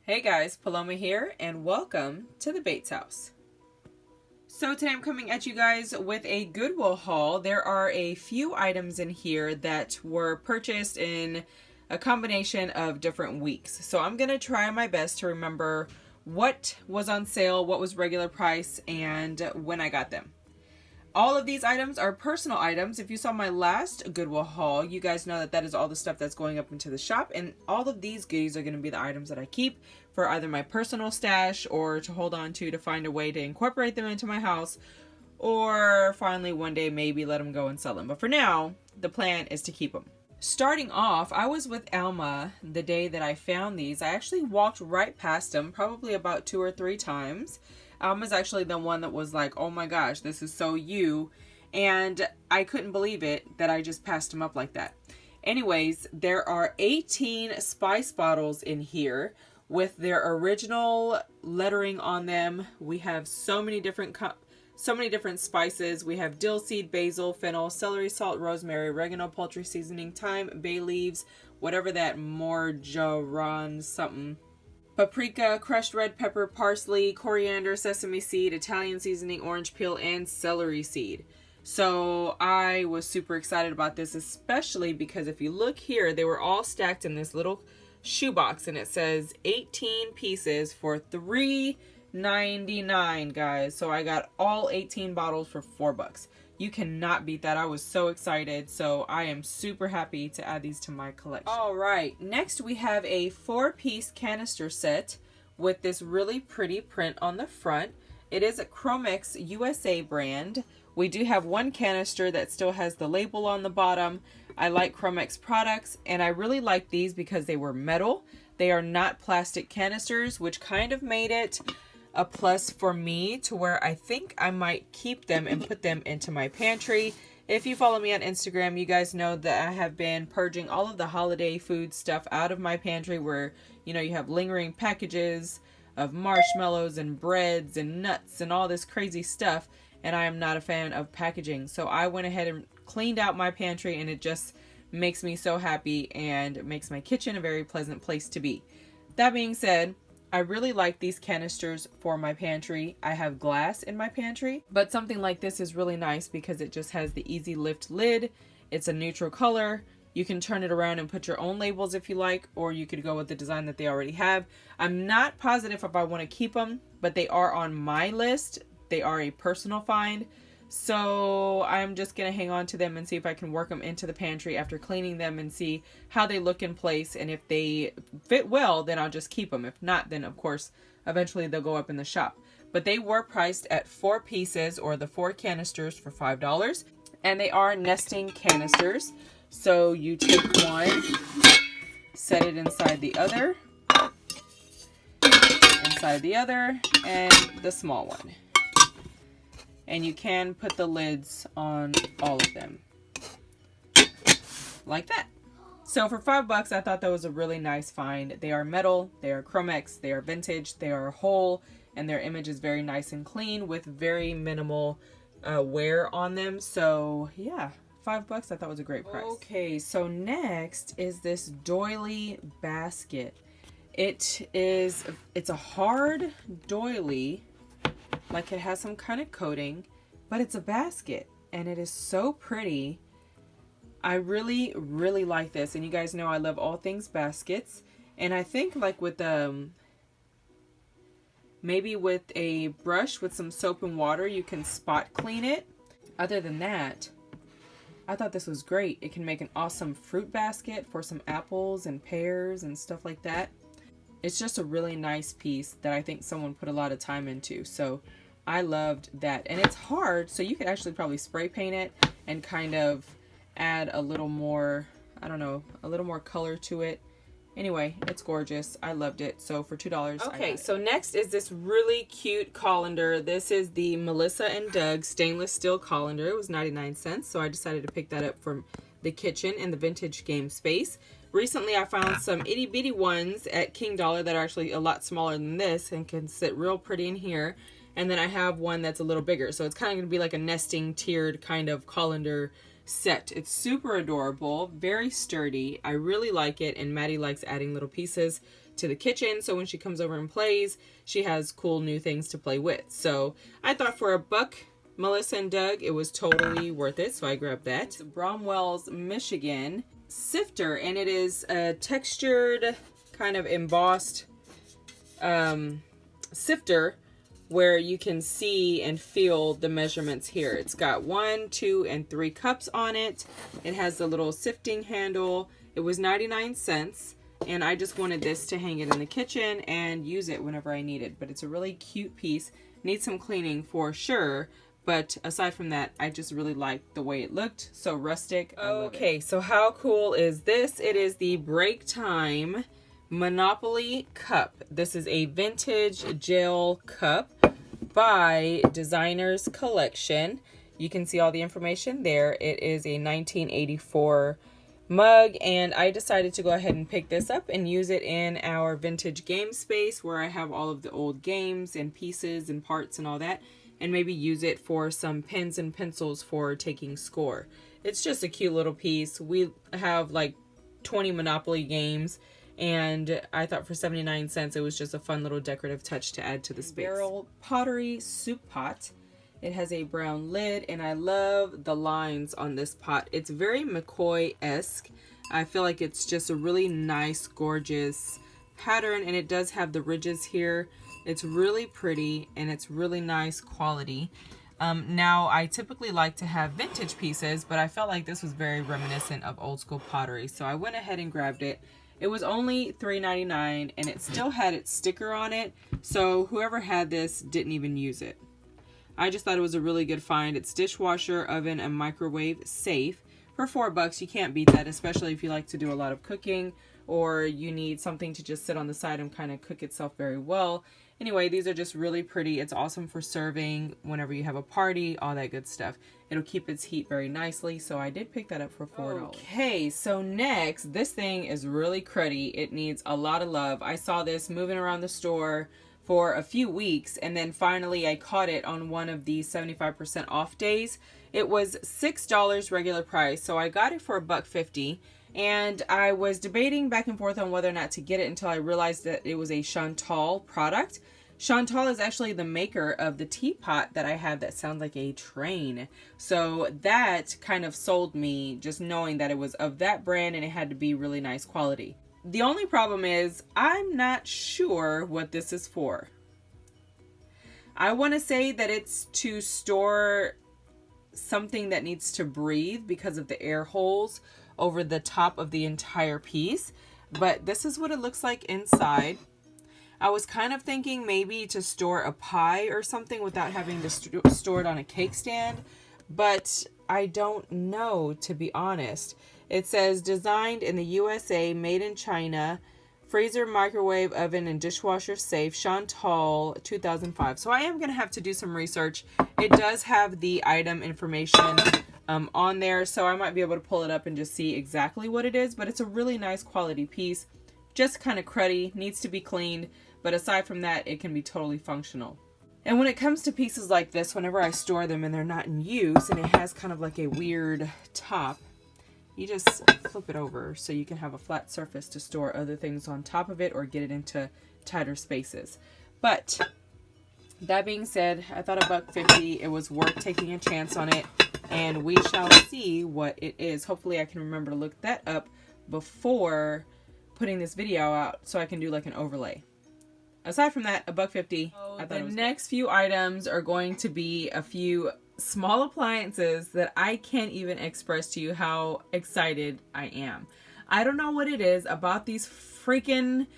Hey guys, Paloma here, and welcome to the Bates House. So today I'm coming at you guys with a Goodwill haul. There are a few items in here that were purchased in a combination of different weeks. So I'm going to try my best to remember what was on sale, what was regular price, and when I got them. All of these items are personal items. If you saw my last Goodwill haul, you guys know that that is all the stuff that's going up into the shop. And all of these goodies are going to be the items that I keep for either my personal stash or to hold on to find a way to incorporate them into my house. Or finally one day maybe let them go and sell them. But for now, the plan is to keep them. Starting off, I was with Alma the day that I found these. I actually walked right past them probably about 2 or 3 times. Alma's actually the one that was like, oh my gosh, this is so you. And I couldn't believe it that I just passed him up like that. Anyways, there are 18 spice bottles in here with their original lettering on them. We have so many different spices. We have dill seed, basil, fennel, celery, salt, rosemary, oregano, poultry seasoning, thyme, bay leaves, whatever that marjoram something. Paprika, crushed red pepper, parsley, coriander, sesame seed, Italian seasoning, orange peel, and celery seed. So I was super excited about this, especially because if you look here, they were all stacked in this little shoebox, and it says 18 pieces for $3.99, guys. So I got all 18 bottles for $4. You cannot beat that. I was so excited. So I am super happy to add these to my collection. All right. Next we have a 4-piece canister set with this really pretty print on the front. It is a Chromex USA brand. We do have one canister that still has the label on the bottom. I like Chromex products, and I really like these because they were metal. They are not plastic canisters, which kind of made it a plus for me to where I think I might keep them and put them into my pantry. If you follow me on Instagram, you guys know that I have been purging all of the holiday food stuff out of my pantry where, you know, you have lingering packages of marshmallows and breads and nuts and all this crazy stuff, and I am not a fan of packaging. So I went ahead and cleaned out my pantry, and it just makes me so happy and makes my kitchen a very pleasant place to be. That being said, I really like these canisters for my pantry. I have glass in my pantry, but something like this is really nice because it just has the easy lift lid. It's a neutral color. You can turn it around and put your own labels if you like, or you could go with the design that they already have. I'm not positive if I want to keep them, but they are on my list. They are a personal find. So I'm just going to hang on to them and see if I can work them into the pantry after cleaning them and see how they look in place. And if they fit well, then I'll just keep them. If not, then of course, eventually they'll go up in the shop. But they were priced at 4 pieces or the 4 canisters for $5. And they are nesting canisters. So you take one, set it inside the other, and the small one. And you can put the lids on all of them. Like that. So for $5, I thought that was a really nice find. They are metal, they are Chromex, they are vintage, they are whole, and their image is very nice and clean with very minimal wear on them. So yeah, $5 I thought was a great price. Okay, so next is this doily basket. It's a hard doily. Like it has some kind of coating, but it's a basket and it is so pretty. I really, really like this. And you guys know I love all things baskets. And I think like with maybe with a brush with some soap and water, you can spot clean it. Other than that, I thought this was great. It can make an awesome fruit basket for some apples and pears and stuff like that. It's just a really nice piece that I think someone put a lot of time into. So I loved that. And it's hard, so you could actually probably spray paint it and kind of add a little more, I don't know, a little more color to it. Anyway, it's gorgeous. I loved it. So for $2, okay, so next is this really cute colander. This is the Melissa and Doug stainless steel colander. It was 99 cents, so I decided to pick that up from the kitchen in the vintage game space. Recently, I found some itty bitty ones at King Dollar that are actually a lot smaller than this and can sit real pretty in here. And then I have one that's a little bigger. So it's kind of going to be like a nesting tiered kind of colander set. It's super adorable, very sturdy. I really like it, and Maddie likes adding little pieces to the kitchen, so when she comes over and plays, she has cool new things to play with. So I thought for $1, Melissa and Doug, it was totally worth it, so I grabbed that. It's Bromwell's Michigan sifter, and it is a textured, kind of embossed sifter where you can see and feel the measurements here. It's got 1, 2, and 3 cups on it. It has the little sifting handle. It was 99 cents, and I just wanted this to hang it in the kitchen and use it whenever I need it. But it's a really cute piece. Needs some cleaning for sure, but aside from that, I just really liked the way it looked. So rustic. Okay, so how cool is this? It is the Break Time Monopoly cup. This is a vintage gel cup by Designer's Collection. You can see all the information there. It is a 1984 mug, and I decided to go ahead and pick this up and use it in our vintage game space where I have all of the old games and pieces and parts and all that, and maybe use it for some pens and pencils for taking score. It's just a cute little piece. We have like 20 Monopoly games, and I thought for 79 cents it was just a fun little decorative touch to add to the space. Barrel pottery soup pot. It has a brown lid, and I love the lines on this pot. It's very McCoy-esque. I feel like it's just a really nice, gorgeous pattern, and it does have the ridges here. It's really pretty, and it's really nice quality. Now, I typically like to have vintage pieces, but I felt like this was very reminiscent of old school pottery, so I went ahead and grabbed it. It was only $3.99, and it still had its sticker on it, so whoever had this didn't even use it. I just thought it was a really good find. It's dishwasher, oven, and microwave safe. For $4, you can't beat that, especially if you like to do a lot of cooking or you need something to just sit on the side and kind of cook itself very well. Anyway, these are just really pretty. It's awesome for serving whenever you have a party, all that good stuff. It'll keep its heat very nicely, so I did pick that up for $4. Okay, so next, this thing is really cruddy. It needs a lot of love. I saw this moving around the store for a few weeks, and then finally I caught it on one of the 75% off days. It was $6 regular price, so I got it for $1.50, and I was debating back and forth on whether or not to get it until I realized that it was a Chantal product. Chantal is actually the maker of the teapot that I have that sounds like a train, so that kind of sold me, just knowing that it was of that brand and it had to be really nice quality. The only problem is I'm not sure what this is for. I want to say that it's to store something that needs to breathe because of the air holes over the top of the entire piece, but this is what it looks like inside. I was kind of thinking maybe to store a pie or something without having to store it on a cake stand, but I don't know, to be honest. It says designed in the USA, made in China, freezer, microwave, oven, and dishwasher safe, Chantal 2005. So I am going to have to do some research. It does have the item information on there, so I might be able to pull it up and just see exactly what it is, but it's a really nice quality piece. Just kind of cruddy, needs to be cleaned, but aside from that, it can be totally functional. And when it comes to pieces like this, whenever I store them and they're not in use and it has kind of like a weird top, you just flip it over so you can have a flat surface to store other things on top of it or get it into tighter spaces. But that being said, I thought $1.50, it was worth taking a chance on it, and we shall see what it is. Hopefully I can remember to look that up before putting this video out so I can do like an overlay. Aside from that, $1.50. The next few items are going to be a few small appliances that I can't even express to you how excited I am. I don't know what it is about these freaking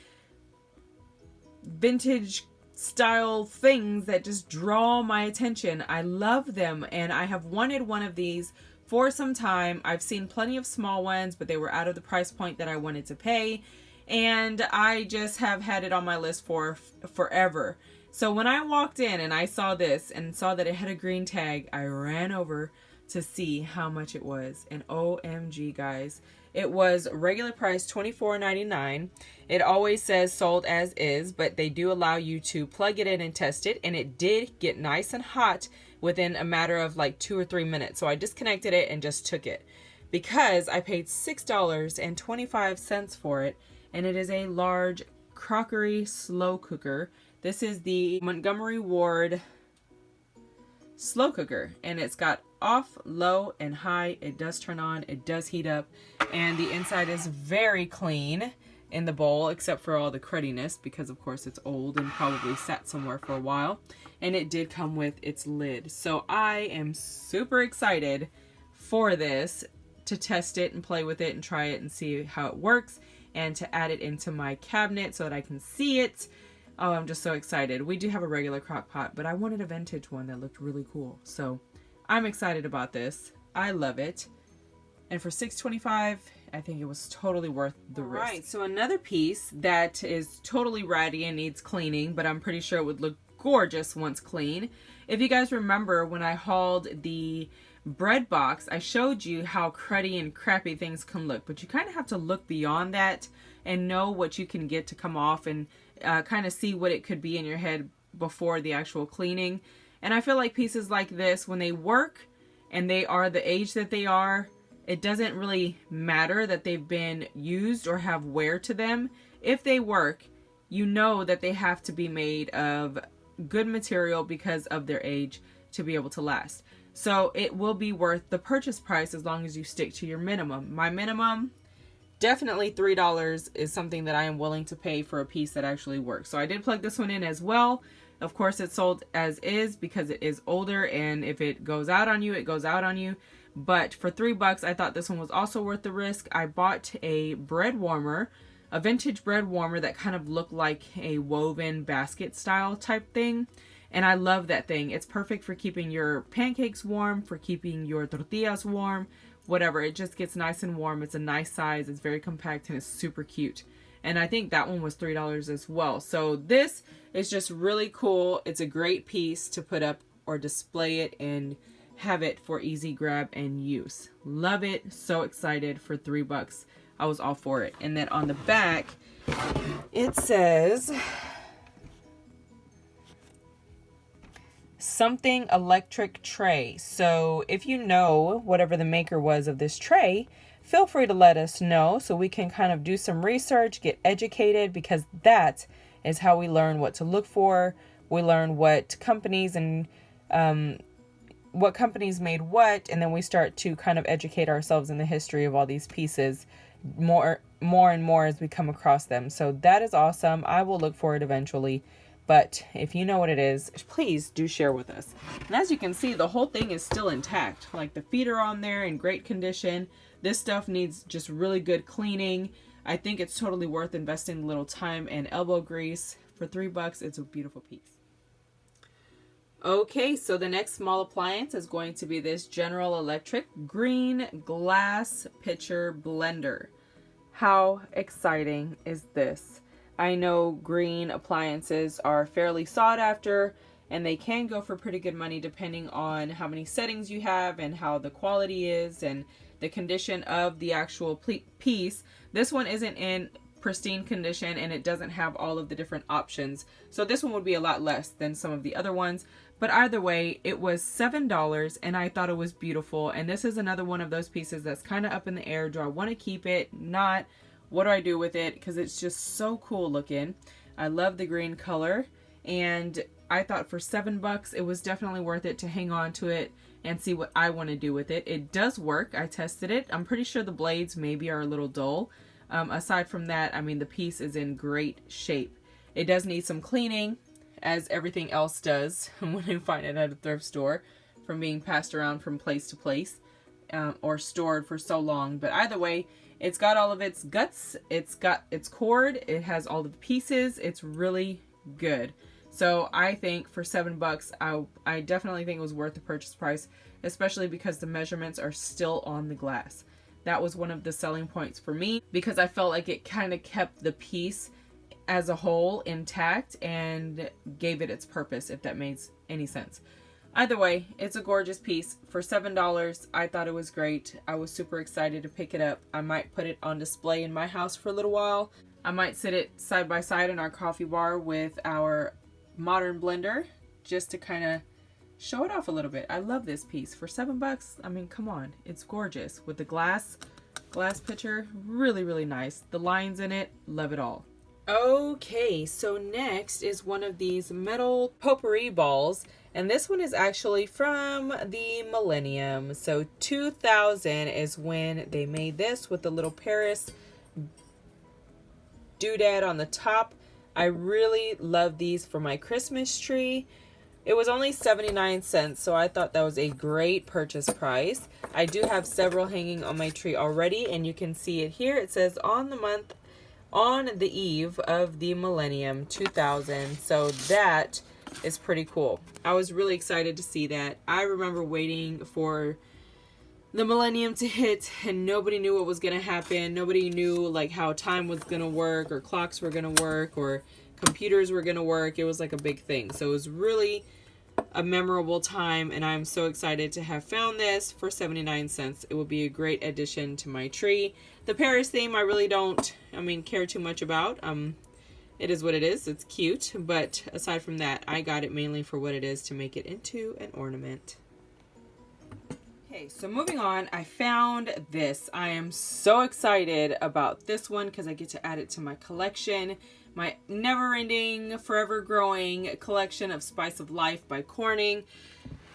vintage style things that just draw my attention. I love them, and I have wanted one of these for some time. I've seen plenty of small ones, but they were out of the price point that I wanted to pay, and I just have had it on my list for forever. So when I walked in and I saw this and saw that it had a green tag, I ran over to see how much it was. And OMG, guys, it was regular price $24.99. It always says sold as is, but they do allow you to plug it in and test it. And it did get nice and hot within a matter of like 2 or 3 minutes. So I disconnected it and just took it because I paid $6.25 for it. And it is a large crockery slow cooker. This is the Montgomery Ward slow cooker, and it's got off, low, and high. It does turn on, it does heat up, and the inside is very clean in the bowl, except for all the crudiness, because of course it's old and probably sat somewhere for a while. And it did come with its lid. So I am super excited for this, to test it and play with it and try it and see how it works, and to add it into my cabinet so that I can see it. Oh, I'm just so excited. We do have a regular crock pot, but I wanted a vintage one that looked really cool. So I'm excited about this. I love it. And for $6.25, I think it was totally worth the risk. All right, so another piece that is totally ratty and needs cleaning, but I'm pretty sure it would look gorgeous once clean. If you guys remember when I hauled the bread box, I showed you how cruddy and crappy things can look, but you kind of have to look beyond that and know what you can get to come off, and kind of see what it could be in your head before the actual cleaning. And I feel like pieces like this, when they work and they are the age that they are, it doesn't really matter that they've been used or have wear to them. If they work, you know that they have to be made of good material because of their age to be able to last. So it will be worth the purchase price as long as you stick to your minimum. My minimum, definitely $3 is something that I am willing to pay for a piece that actually works. So I did plug this one in as well. Of course, it's sold as is because it is older, and if it goes out on you, it goes out on you. But for $3, I thought this one was also worth the risk. I bought a bread warmer, a vintage bread warmer that kind of looked like a woven basket style type thing. And I love that thing. It's perfect for keeping your pancakes warm, for keeping your tortillas warm, whatever. It just gets nice and warm. It's a nice size. It's very compact and it's super cute. And I think that one was $3 as well. So this is just really cool. It's a great piece to put up or display it and have it for easy grab and use. Love it. So excited for $3. I was all for it. And then on the back, it says something electric tray. So if you know whatever the maker was of this tray, feel free to let us know so we can kind of do some research, get educated, because that is how we learn what to look for. We learn what companies and what companies made what, and then we start to kind of educate ourselves in the history of all these pieces more and more as we come across them. So that is awesome. I will look for it eventually. But if you know what it is, please do share with us. And as you can see, the whole thing is still intact. Like the feet are on there in great condition. This stuff needs just really good cleaning. I think it's totally worth investing a little time and elbow grease. For $3, it's a beautiful piece. Okay, so the next small appliance is going to be this General Electric green glass pitcher blender. How exciting is this? I know green appliances are fairly sought after, and they can go for pretty good money depending on how many settings you have and how the quality is and the condition of the actual piece. This one isn't in pristine condition and it doesn't have all of the different options. So this one would be a lot less than some of the other ones. But either way, it was $7 and I thought it was beautiful. And this is another one of those pieces that's kind of up in the air. Do I want to keep it? Not. What do I do with it? Because it's just so cool looking. I love the green color. And I thought for $7, it was definitely worth it to hang on to it and see what I want to do with it. It does work. I tested it. I'm pretty sure the blades maybe are a little dull. Aside from that, I mean, the piece is in great shape. It does need some cleaning, as everything else does when you find it at a thrift store, from being passed around from place to place or stored for so long. But either way, it's got all of its guts, it's got its cord, it has all the pieces. It's really good. So I think for $7, I definitely think it was worth the purchase price, especially because the measurements are still on the glass. That was one of the selling points for me, because I felt like it kind of kept the piece as a whole intact and gave it its purpose, if that makes any sense. Either way, it's a gorgeous piece. For $7, I thought it was great. I was super excited to pick it up. I might put it on display in my house for a little while. I might sit it side by side in our coffee bar with our modern blender just to kind of show it off a little bit. I love this piece. For $7, I mean, come on. It's gorgeous. With the glass pitcher, really, really nice. The lines in it, love it all. Okay, so next is one of these metal potpourri balls, and this one is actually from the millennium. So 2000 is when they made this with the little Paris doodad on the top. I really love these for my Christmas tree. It was only 79 cents, so I thought that was a great purchase price. I do have several hanging on my tree already, and you can see it here. It says on the eve of the millennium 2000, so that is pretty cool. I was really excited to see that. I remember waiting for the millennium to hit, and nobody knew what was going to happen. Nobody knew like how time was going to work, or clocks were going to work, or computers were going to work. It was like a big thing. So it was really a memorable time, and I'm so excited to have found this for 79 cents. It will be a great addition to my tree. The Paris theme I really don't care too much about. It is what it is. It's cute, but aside from that, I got it mainly for what it is, to make it into an ornament. Okay, so moving on, I found this. I am so excited about this one because I get to add it to my collection. My never-ending, forever-growing collection of Spice of Life by Corning.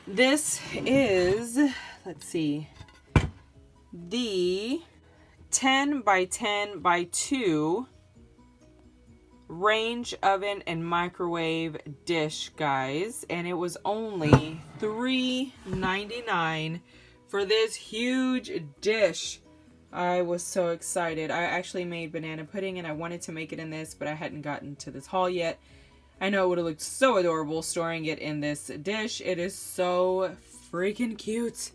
This is, let's see, the 10 by 10 by 2 range oven and microwave dish, guys. And it was only $3.99 for this huge dish. I was so excited. I actually made banana pudding and I wanted to make it in this, but I hadn't gotten to this haul yet. I know it would have looked so adorable storing it in this dish. It is so freaking cute.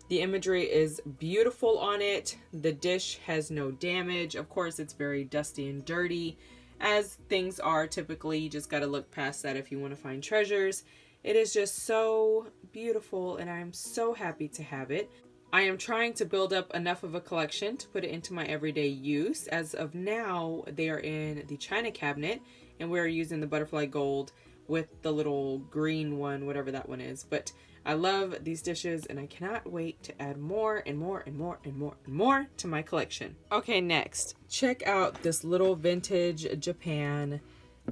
The imagery is beautiful on it. The dish has no damage. Of course, it's very dusty and dirty, as things are typically. You just got to look past that if you want to find treasures. It is just so beautiful, and I'm so happy to have it. I am trying to build up enough of a collection to put it into my everyday use. As of now, they are in the china cabinet, and we're using the butterfly gold with the little green one, whatever that one is. But I love these dishes, and I cannot wait to add more and more and more and more and more to my collection. Okay, next, check out this little vintage Japan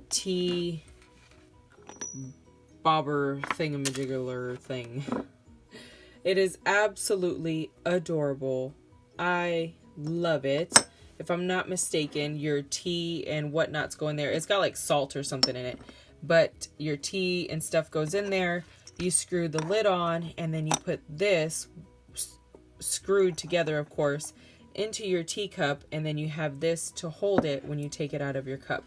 tea bobber thingamajigger thing. It is absolutely adorable. I love it. If I'm not mistaken, your tea and whatnot's going there. It's got like salt or something in it, but your tea and stuff goes in there. You screw the lid on, and then you put this screwed together, of course, into your teacup, and then you have this to hold it when you take it out of your cup.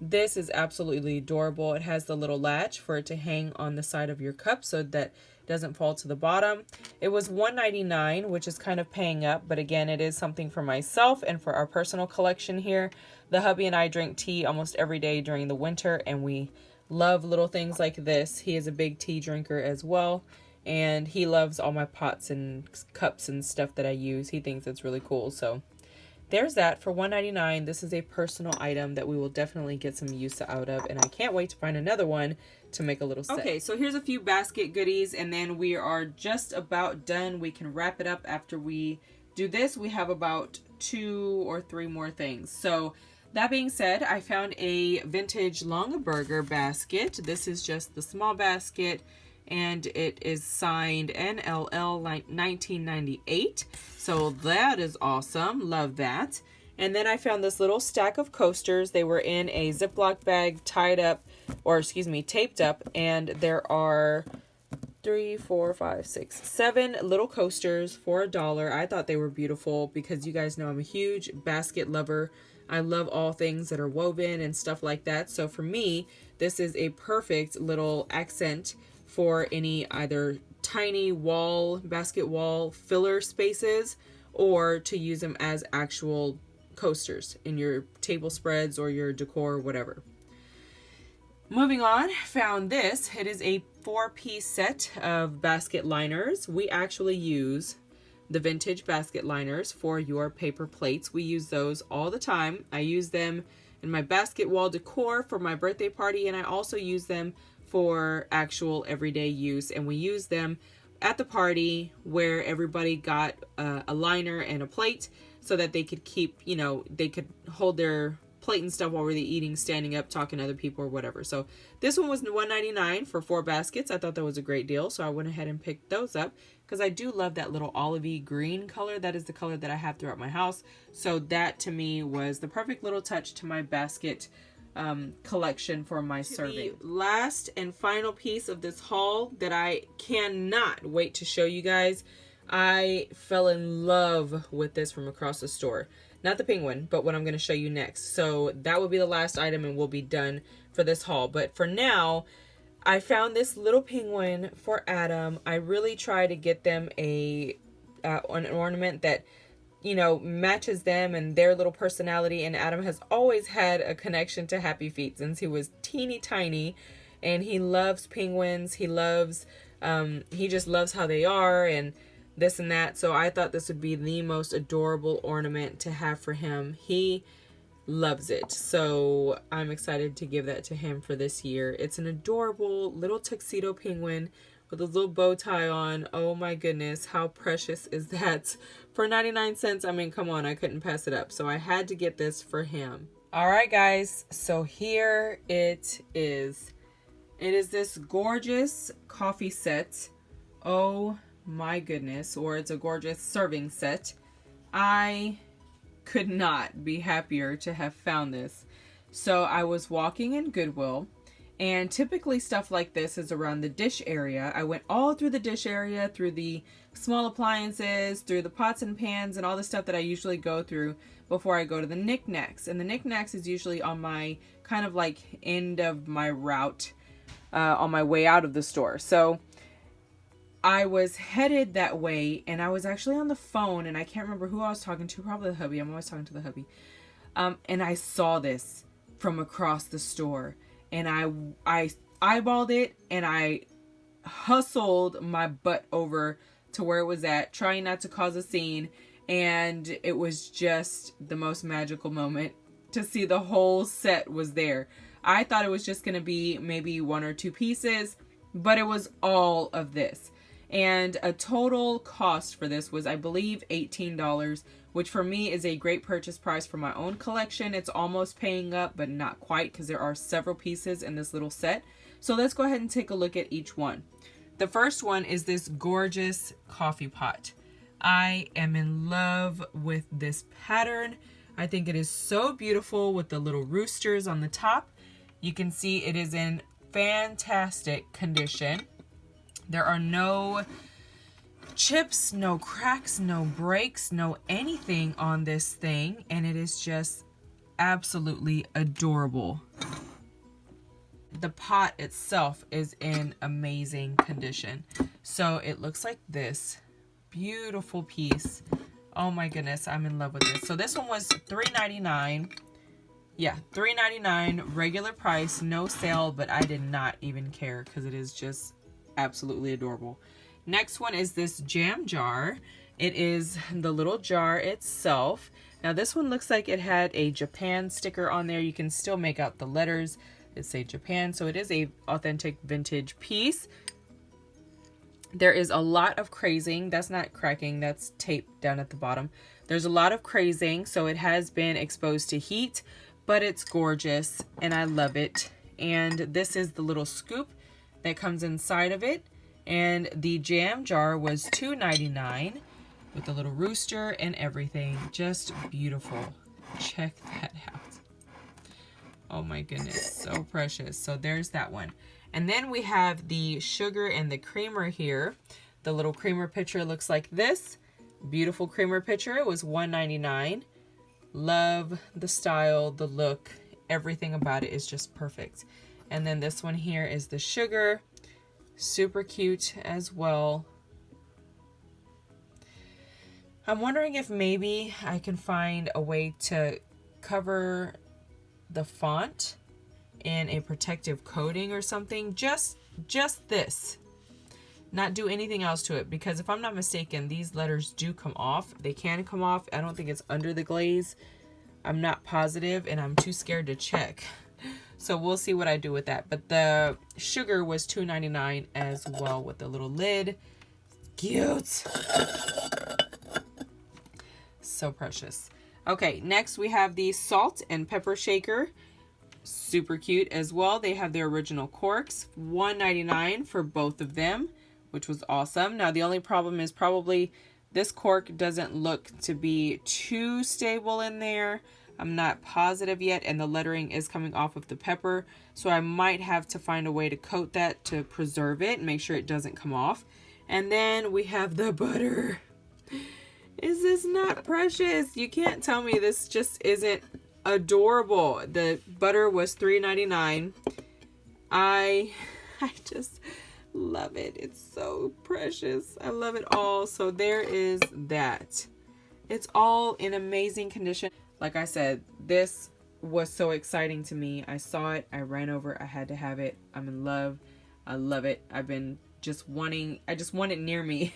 This is absolutely adorable. It has the little latch for it to hang on the side of your cup so that it doesn't fall to the bottom. It was $1.99, which is kind of paying up, but again, it is something for myself and for our personal collection here. The hubby and I drink tea almost every day during the winter, and we love little things like this. He is a big tea drinker as well, and he loves all my pots and cups and stuff that I use. He thinks it's really cool. So there's that for $1.99. This is a personal item that we will definitely get some use out of, and I can't wait to find another one to make a little set. Okay, so here's a few basket goodies, and then we are just about done. We can wrap it up after we do this. We have about 2 or 3 more things. So that being said, I found a vintage Longaberger basket. This is just the small basket, and it is signed NLL 1998. So that is awesome. Love that. And then I found this little stack of coasters. They were in a Ziploc bag taped up, and there are 3, 4, 5, 6, 7 little coasters for $1. I thought they were beautiful because you guys know I'm a huge basket lover. I love all things that are woven and stuff like that. So for me, this is a perfect little accent for any either tiny basket wall filler spaces, or to use them as actual coasters in your table spreads or your decor, whatever. Moving on, found this. It is a 4-piece set of basket liners. We actually use the vintage basket liners for your paper plates. We use those all the time. I use them in my basket wall decor for my birthday party, and I also use them for actual everyday use. And we use them at the party where everybody got a liner and a plate so that they could keep, they could hold their plate and stuff while we're eating, standing up, talking to other people or whatever. So this one was $1.99 for 4 baskets. I thought that was a great deal, so I went ahead and picked those up because I do love that little olivey green color. That is the color that I have throughout my house. So that to me was the perfect little touch to my basket collection for my serving. The last and final piece of this haul that I cannot wait to show you guys. I fell in love with this from across the store. Not the penguin, but what I'm going to show you next. So that will be the last item and we'll be done for this haul. But for now, I found this little penguin for Adam. I really try to get them an ornament that, you know, matches them and their little personality. And Adam has always had a connection to Happy Feet since he was teeny tiny. And he loves penguins. He loves, he just loves how they are and this and that. So I thought this would be the most adorable ornament to have for him. He loves it. So I'm excited to give that to him for this year. It's an adorable little tuxedo penguin with a little bow tie on. Oh my goodness, how precious is that? For 99 cents, I mean, come on, I couldn't pass it up. So I had to get this for him. All right, guys, so here it is. It is this gorgeous coffee set. Oh my goodness, or it's a gorgeous serving set. I could not be happier to have found this. So I was walking in Goodwill, and typically stuff like this is around the dish area. I went all through the dish area, through the small appliances, through the pots and pans, and all the stuff that I usually go through before I go to the knickknacks. And the knickknacks is usually on my kind of like end of my route on my way out of the store. So I was headed that way, and I was actually on the phone, and I can't remember who I was talking to, probably the hubby. I'm always talking to the hubby. And I saw this from across the store, and I eyeballed it, and I hustled my butt over to where it was at, trying not to cause a scene, and it was just the most magical moment to see the whole set was there. I thought it was just going to be maybe 1 or 2 pieces, but it was all of this. And a total cost for this was, I believe, $18, which for me is a great purchase price for my own collection. It's almost paying up, but not quite, because there are several pieces in this little set. So let's go ahead and take a look at each one. The first one is this gorgeous coffee pot. I am in love with this pattern. I think it is so beautiful with the little roosters on the top. You can see it is in fantastic condition. There are no chips, no cracks, no breaks, no anything on this thing, and it is just absolutely adorable. The pot itself is in amazing condition. So it looks like this. Beautiful piece. Oh my goodness, I'm in love with this. So this one was $3.99. Yeah, $3.99 regular price, no sale, but I did not even care because it is just absolutely adorable. Next one is this jam jar. It is the little jar itself. Now this one looks like it had a Japan sticker on there. You can still make out the letters that say Japan, so it is a authentic vintage piece. There is a lot of crazing. That's not cracking, that's tape down at the bottom. There's a lot of crazing, so it has been exposed to heat, but it's gorgeous and I love it. And this is the little scoop that comes inside of it, and the jam jar was $2.99 with the little rooster and everything. Just beautiful. Check that out. Oh my goodness, so precious. So there's that one. And then we have the sugar and the creamer here. The little creamer pitcher looks like this. Beautiful creamer pitcher. It was $1.99. Love the style, the look, everything about it is just perfect. And then this one here is the sugar. Super cute as well. I'm wondering if maybe I can find a way to cover the font in a protective coating or something. Just this. Not do anything else to it, because if I'm not mistaken, these letters do come off. They can come off. I don't think it's under the glaze. I'm not positive, and I'm too scared to check. So we'll see what I do with that. But the sugar was $2.99 as well with the little lid. Cute. So precious. Okay, next we have the salt and pepper shaker. Super cute as well. They have their original corks, $1.99 for both of them, which was awesome. Now the only problem is probably this cork doesn't look to be too stable in there. I'm not positive yet, and the lettering is coming off of the pepper, so I might have to find a way to coat that to preserve it and make sure it doesn't come off. And then we have the butter. Is this not precious? You can't tell me this just isn't adorable. The butter was $3.99. I just love it. It's so precious. I love it all. So there is that. It's all in amazing condition. Like I said, this was so exciting to me. I saw it, I ran over, I had to have it. I'm in love. I love it. I've been just wanting, I just want it near me.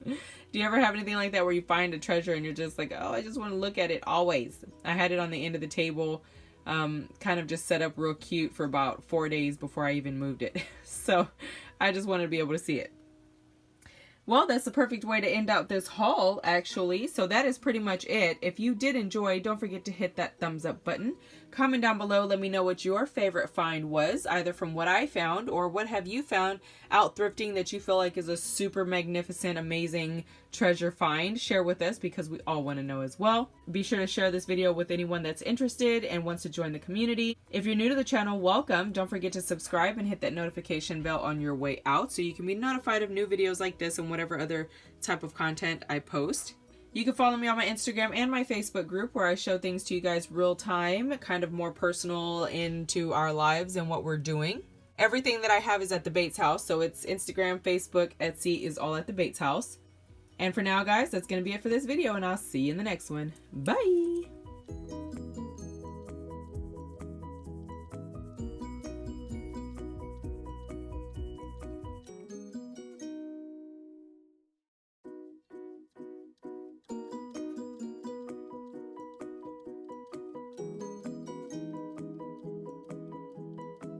Do you ever have anything like that where you find a treasure and you're just like, oh, I just want to look at it always? I had it on the end of the table, kind of just set up real cute for about 4 days before I even moved it. So I just wanted to be able to see it. Well, that's the perfect way to end out this haul, actually. So that is pretty much it. If you did enjoy, don't forget to hit that thumbs up button. Comment down below, let me know what your favorite find was, either from what I found or what have you found out thrifting that you feel like is a super magnificent, amazing treasure find. Share with us because we all want to know as well. Be sure to share this video with anyone that's interested and wants to join the community. If you're new to the channel, welcome. Don't forget to subscribe and hit that notification bell on your way out so you can be notified of new videos like this and whatever other type of content I post. You can follow me on my Instagram and my Facebook group where I show things to you guys real time, kind of more personal into our lives and what we're doing. Everything that I have is at the Bates house, so it's Instagram, Facebook, Etsy is all at the Bates house. And for now, guys, that's going to be it for this video, and I'll see you in the next one. Bye!